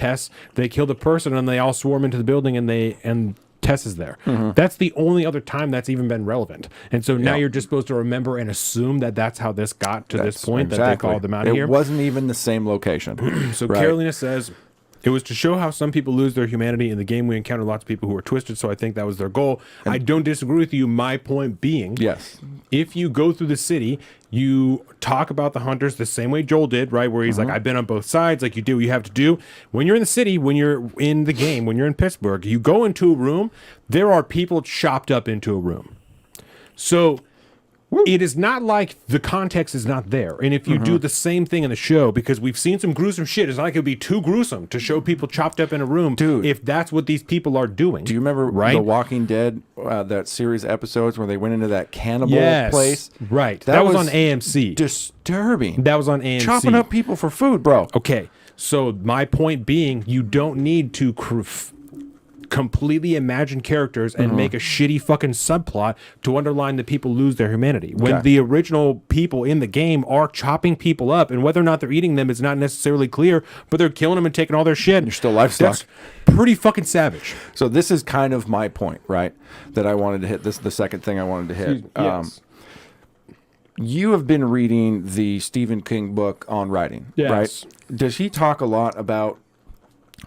they killed a person and they all swarm into the building and Tess is there. That's the only other time that's even been relevant. And so now you're just supposed to remember and assume that that's how this got to this point, that they called them out here. It wasn't even the same location. So Carolina says, it was to show how some people lose their humanity. In the game, we encounter lots of people who are twisted, so I think that was their goal. I don't disagree with you. My point being, if you go through the city, you talk about the hunters the same way Joel did, right? Where he's like, I've been on both sides, like you do what you have to do. When you're in the city, when you're in the game, when you're in Pittsburgh, you go into a room, there are people chopped up into a room. So it is not like the context is not there. And if you do the same thing in the show, because we've seen some gruesome shit, it's not like it would be too gruesome to show people chopped up in a room. Dude, if that's what these people are doing. Do you remember The Walking Dead, that series of episodes where they went into that cannibal place? Right. That was on AMC. Disturbing. That was on AMC. Chopping up people for food, bro. Okay. So my point being, you don't need to completely imagine characters and make a shitty fucking subplot to underline that people lose their humanity. When the original people in the game are chopping people up, and whether or not they're eating them is not necessarily clear, but they're killing them and taking all their shit. They're still livestock. That's pretty fucking savage. So this is kind of my point, right? That I wanted to hit. This is the second thing I wanted to hit. Yes. You have been reading the Stephen King book on writing, right? Does he talk a lot about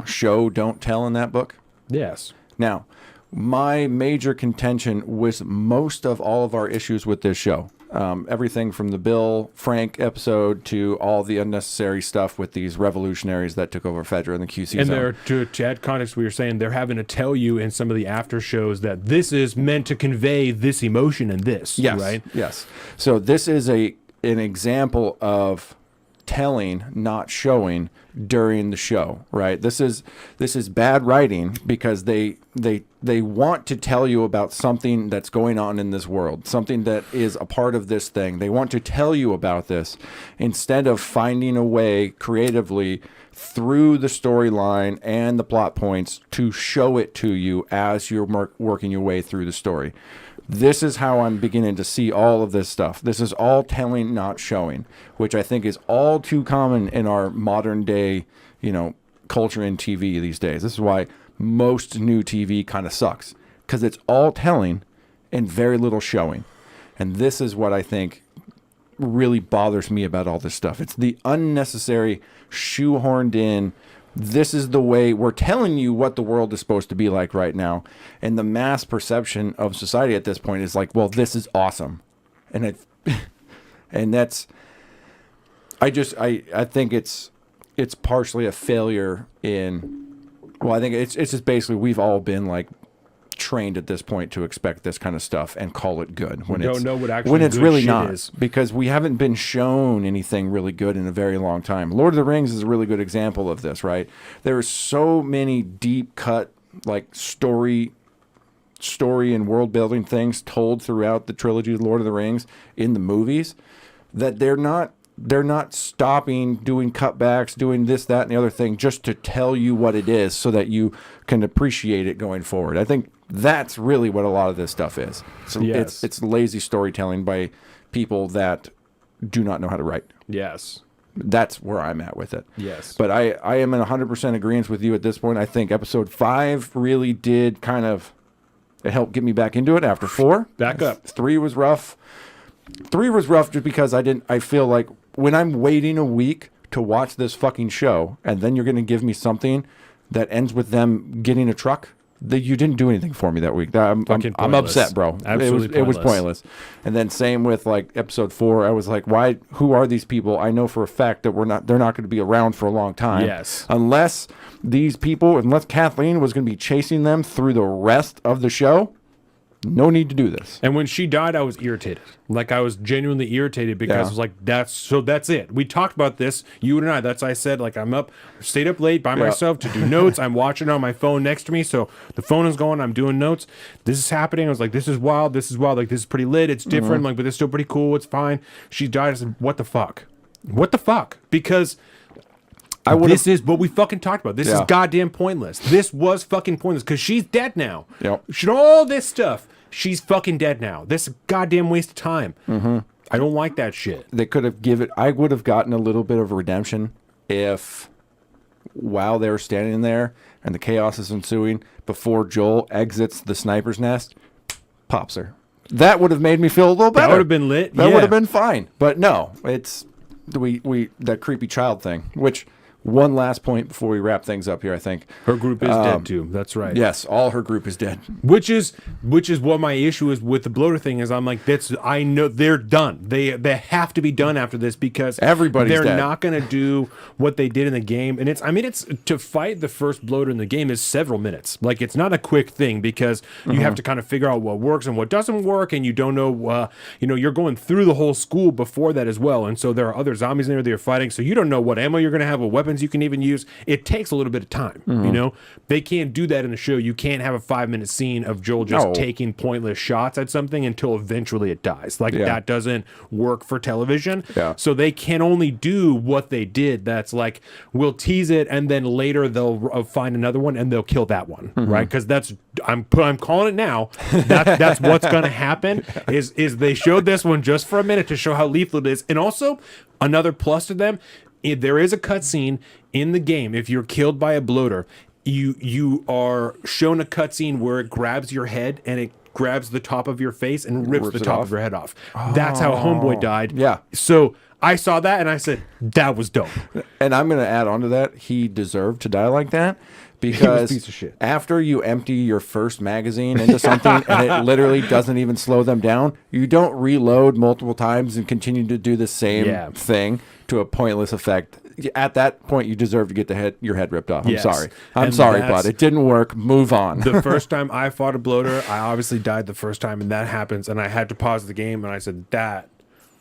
show, don't tell in that book? Yes. Now, my major contention with most of all of our issues with this show, everything from the Bill Frank episode to all the unnecessary stuff with these revolutionaries that took over Fedra and the QC and zone. they're, to add context, we were saying they're having to tell you in some of the after shows that this is meant to convey this emotion and this, right? Yes. So this is an example of telling, not showing during the show, right? This is bad writing because they want to tell you about something that's going on in this world, something that is a part of this thing. They want to tell you about this instead of finding a way creatively through the storyline and the plot points to show it to you as you're working your way through the story. This is how I'm beginning to see all of this stuff. This is all telling, not showing, which I think is all too common in our modern day, culture in TV these days. This is why most new TV kind of sucks, because it's all telling and very little showing. And this is what I think really bothers me about all this stuff. It's the unnecessary, shoehorned in, this is the way we're telling you what the world is supposed to be like right now. And the mass perception of society at this point is like, well, this is awesome. And that's, I think it's partially a failure I think it's just basically, we've all been like trained at this point to expect this kind of stuff and call it good when it's really not, because we haven't been shown anything really good in a very long time. Lord of the Rings is a really good example of this, right? There are so many deep cut like story and world building things told throughout the trilogy of Lord of the Rings in the movies that they're not stopping doing cutbacks, doing this, that, and the other thing just to tell you what it is so that you can appreciate it going forward. I think that's really what a lot of this stuff is. So yes. It's lazy storytelling by people that do not know how to write. Yes. That's where I'm at with it. Yes. But I am in 100% agreement with you at this point. I think episode 5 really did it helped get me back into it after 4. Back up. 3 was rough. 3 was rough just because I feel like when I'm waiting a week to watch this fucking show and then you're going to give me something that ends with them getting a truck, that you didn't do anything for me that week. I'm upset, bro. Absolutely it was pointless. And then same with like episode 4. I was like, who are these people? I know for a fact that they're not going to be around for a long time. Yes. Unless Kathleen was going to be chasing them through the rest of the show. No need to do this. And when she died, I was irritated. Like, I was genuinely irritated because I was like, that's it. We talked about this, you and I. I said, like, stayed up late by myself to do notes. I'm watching it on my phone next to me. So the phone is going, I'm doing notes. This is happening. I was like, this is wild. Like, this is pretty lit. It's different. Like, but it's still pretty cool. It's fine. She died. I said, what the fuck? What the fuck? Because this is what we fucking talked about. This is goddamn pointless. This was fucking pointless because she's dead now. Yep. All this stuff. She's fucking dead now. This is a goddamn waste of time. Mm-hmm. I don't like that shit. They could have I would have gotten a little bit of redemption if, while they were standing there and the chaos is ensuing, before Joel exits the sniper's nest, pops her. That would have made me feel a little better. That would have been lit. That would have been fine. But no, it's that creepy child thing, which... One last point before we wrap things up here, I think. Her group is dead too. That's right. Yes, all her group is dead. Which is what my issue is with the bloater thing is I'm like, I know they're done. They have to be done after this because they're not going to do what they did in the game. And it's to fight the first bloater in the game is several minutes. Like, it's not a quick thing because you have to kind of figure out what works and what doesn't work, and you don't know. You're going through the whole school before that as well, and so there are other zombies in there that you're fighting. So you don't know what ammo you're going to have, what weapons you can even use. It takes a little bit of time. They can't do that in the show. You can't have a 5-minute scene of Joel just taking pointless shots at something until eventually it dies. That doesn't work for television. So they can only do what they did. That's like, we'll tease it and then later they'll find another one and they'll kill that one, right? Because I'm calling it now. That's what's going to happen is they showed this one just for a minute to show how lethal it is. And also another plus to them, there is a cutscene in the game. If you're killed by a bloater, you are shown a cutscene where it grabs your head and it grabs the top of your face and rips the top of your head off. That's how Homeboy died. Yeah. So I saw that and I said, that was dope. And I'm going to add on to that. He deserved to die like that. Because piece of shit. After you empty your first magazine into something and it literally doesn't even slow them down, you don't reload multiple times and continue to do the same thing to a pointless effect. At that point, you deserve to get your head ripped off. I'm sorry. I'm sorry, bud. It didn't work. Move on. The first time I fought a bloater, I obviously died the first time, and that happens, and I had to pause the game, and I said, that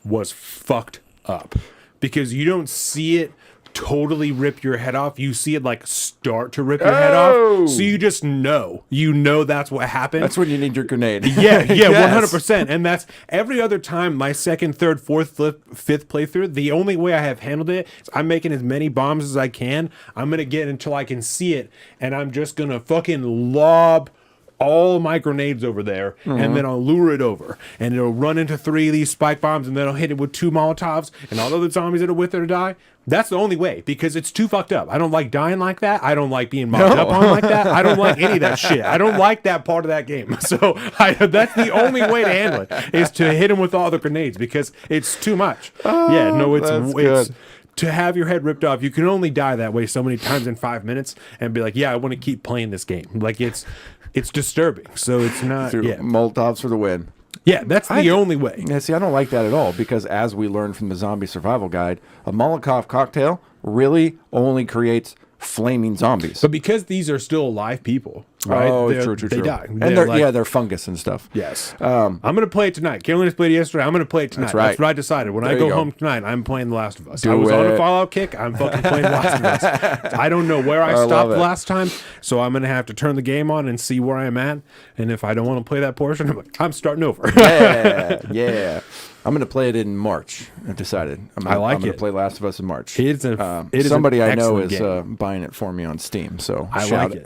was fucked up. because you don't see it totally rip your head off. You see it like start to rip your head off. So you just know. You know that's what happened. That's when you need your grenade. Yeah, Yes. 100%. And that's every other time, my second, third, fourth, fifth playthrough, the only way I have handled it is I'm making as many bombs as I can. I'm going to get until I can see it, and I'm just going to fucking lob all my grenades over there, and then I'll lure it over, and it'll run into 3 of these spike bombs, and then I'll hit it with 2 Molotovs, and all the other zombies that are with it to die. That's the only way, because it's too fucked up. I don't like dying like that. I don't like being mobbed up on like that. I don't like any of that shit. I don't like that part of that game. So that's the only way to handle it, is to hit him with all the grenades, because it's too much. It's to have your head ripped off. You can only die that way so many times in 5 minutes and be like, yeah, I want to keep playing this game. Like, it's disturbing. So it's not. Molotovs for the win. Yeah, that's the only way. Yeah, see, I don't like that at all, because as we learned from the Zombie Survival Guide, a Molotov cocktail really only creates flaming zombies. But because these are still alive people, right? Oh, true. They die. And they're fungus and stuff. Yes. I'm going to play it tonight. Carolina's played it yesterday. I'm going to play it tonight. That's what I decided. When I go home tonight, I'm playing The Last of Us. Do I was it. on a Fallout kick. I'm fucking playing The Last of Us. I don't know where I stopped last time, so I'm going to have to turn the game on and see where I'm at. And if I don't want to play that portion, I'm starting over. Yeah. I'm going to play it in March. I've decided. I'm going to play Last of Us in March. Somebody I know is buying it for me on Steam. So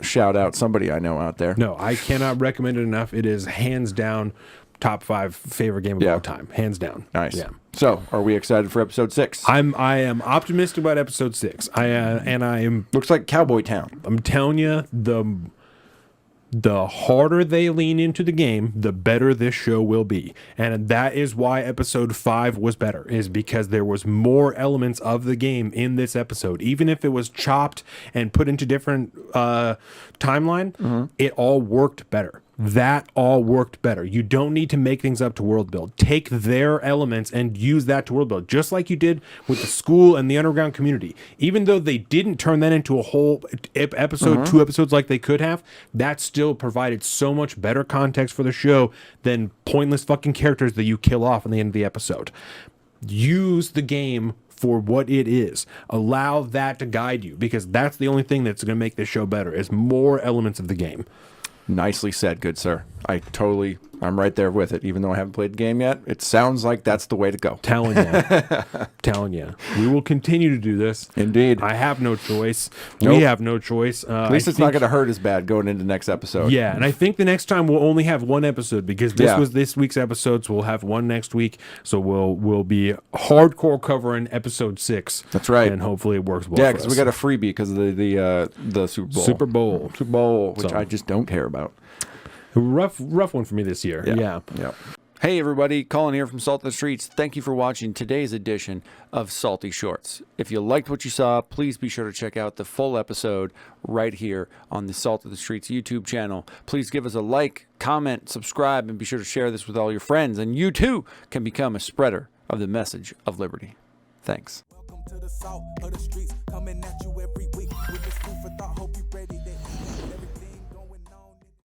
shout out somebody I know out there. No, I cannot recommend it enough. It is hands down top 5 favorite game of all time. Hands down. Nice. Yeah. So, are we excited for episode 6? I am optimistic about episode 6. I am. Looks like Cowboy Town. I'm telling you, the harder they lean into the game, the better this show will be. And that is why episode 5 was better, is because there was more elements of the game in this episode. Even if it was chopped and put into different timeline, it all worked better. That all worked better. You don't need to make things up to world build. Take their elements and use that to world build, just like you did with the school and the underground community. Even though they didn't turn that into a whole episode, 2 episodes like they could have, that still provided so much better context for the show than pointless fucking characters that you kill off in the end of the episode. Use the game for what it is. Allow that to guide you, because that's the only thing that's going to make this show better, is more elements of the game. Nicely said, good sir. I'm right there with it. Even though I haven't played the game yet, it sounds like that's the way to go. Telling you. We will continue to do this. Indeed. I have no choice. Nope. We have no choice. At least it's not going to hurt as bad going into next episode. Yeah, and I think the next time we'll only have 1 episode, because this was this week's episode, so we'll have 1 next week. So we'll be hardcore covering episode 6. That's right. And hopefully it works well. Yeah, because we got a freebie because of the Super Bowl. Super Bowl, which I just don't care about. Rough one for me this year. Yeah. Hey everybody, Colin here from Salt the Streets. Thank you for watching today's edition of Salty Shorts. If you liked what you saw, please be sure to check out the full episode right here on the Salt of the Streets YouTube channel. Please give us a like, comment, subscribe, and be sure to share this with all your friends. And you too can become a spreader of the message of liberty. Thanks. Welcome to the Salt of the Streets, coming at you every week with this food for thought. Hope you ready to eat everything.